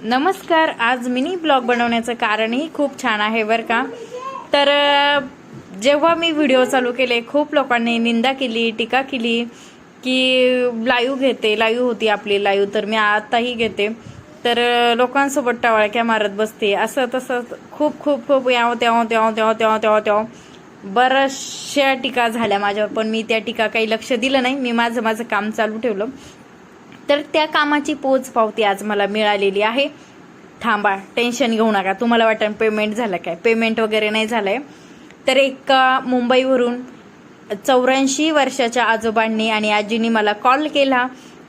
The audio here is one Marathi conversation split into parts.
नमस्कार. आज मिनी ब्लॉग बनवण्याचं कारणही खूप छान आहे बरं का. तर जेव्हा मी व्हिडिओ चालू केले खूप लोकांनी निंदा केली, टीका केली की लाईव्ह होती आपली लाईव्ह, तर मी आताही घेते. तर लोकांसोबत टावळक्या मारत बसते, असं तसं खूप खूप खूप याव तेव्हा बऱ्याचशा टीका झाल्या माझ्यावर, पण मी त्या टीका काही लक्ष दिलं नाही. मी माझं काम चालू ठेवलं. तर त्या कामाची पोच पावती आज मला मिळालेली आहे. थांबा, टेन्शन घेऊ नका. तुम्हाला वाटतं पेमेंट झालं काय? पेमेंट वगैरे नाही झालंय. तर एक मुंबईवरून 84 वर्षाच्या आजोबांनी आणि आजींनी मला कॉल केला.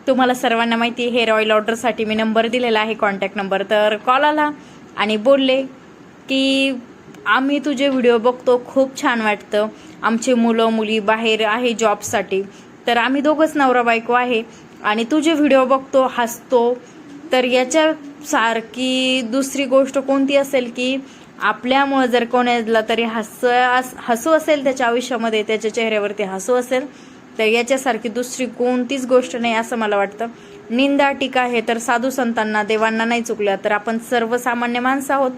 तुम्हाला सर्वांना माहिती आहे, हेअर ऑइल ऑर्डरसाठी मी नंबर दिलेला आहे, कॉन्टॅक्ट नंबर. तर कॉल आला आणि बोलले की आम्ही तुझे व्हिडिओ बघतो, खूप छान वाटतं. आमचे मुलं मुली बाहेर आहे जॉबसाठी, तर आम्ही दोघंच नवरा बायको आहे आणि तुझे व्हिडिओ बघतो, हसतो. तर याच्यासारखी दुसरी गोष्ट कोणती असेल की आपल्यामुळं जर कोणाला तरी हसू असेल त्याच्या आयुष्यामध्ये, त्याच्या चेहऱ्यावरती हसू असेल, तर याच्यासारखी दुसरी कोणतीच गोष्ट नाही असं मला वाटतं. निंदा टीका हे तर साधू संतांना देवांना नाही चुकल्या, तर आपण सर्वसामान्य माणसं आहोत,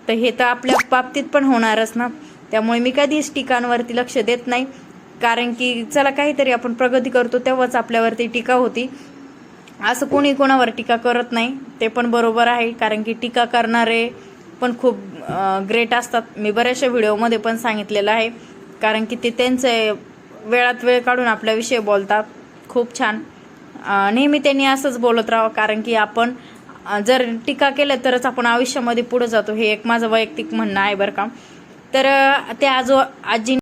तर हे तर आपल्या बाबतीत पण होणारच ना. त्यामुळे मी कधीच टीकांवरती लक्ष देत नाही, कारण की चला काहीतरी आपण प्रगती करतो तेव्हाच आपल्यावरती टीका होती. असं कोणी कोणावर टीका करत नाही, ते पण बरोबर आहे, कारण की टीका करणारे पण खूप ग्रेट असतात. मी बऱ्याचशा व्हिडिओमध्ये पण सांगितलेलं आहे, कारण की ते त्यांचे वेळात वेळ काढून आपल्याविषयी बोलतात. खूप छान. नेहमी त्यांनी असंच बोलत राहावं, कारण की आपण जर टीका केलं तरच आपण आयुष्यामध्ये पुढे जातो. हे एक माझं वैयक्तिक म्हणणं आहे बरं का. तर त्या आजी